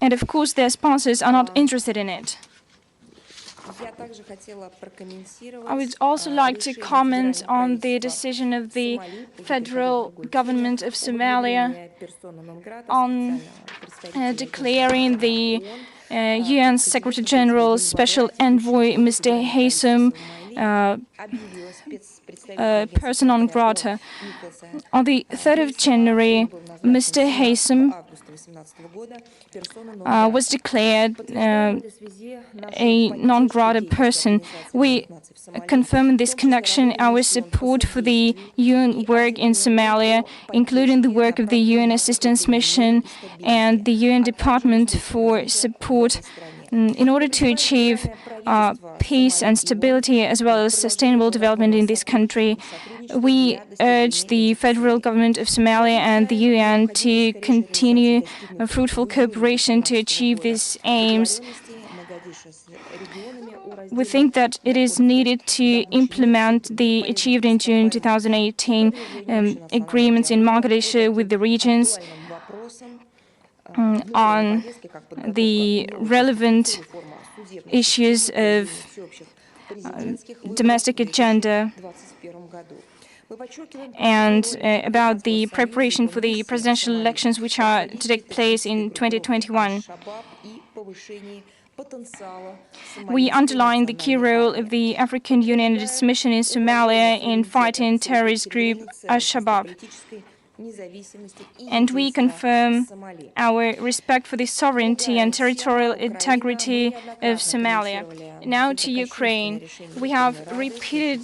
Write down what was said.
And of course, their sponsors are not interested in it. I would also like to comment on the decision of the federal government of Somalia on declaring the UN Secretary General's Special Envoy, Mr. Haysom, person non grata. On the 3rd of January, Mr. Haysom was declared a non grata person. We confirm in this connection our support for the UN work in Somalia, including the work of the UN Assistance Mission and the UN Department for Support in order to achieve peace and stability as well as sustainable development in this country. We urge the federal government of Somalia and the UN to continue a fruitful cooperation to achieve these aims. We think that it is needed to implement the achieved in June 2018 agreements in Mogadishu with the regions on the relevant issues of domestic agenda and about the preparation for the presidential elections which are to take place in 2021. We underline the key role of the African Union and its mission in Somalia in fighting terrorist group Al-Shabaab. And we confirm our respect for the sovereignty and territorial integrity of Somalia. Now to Ukraine. We have repeatedly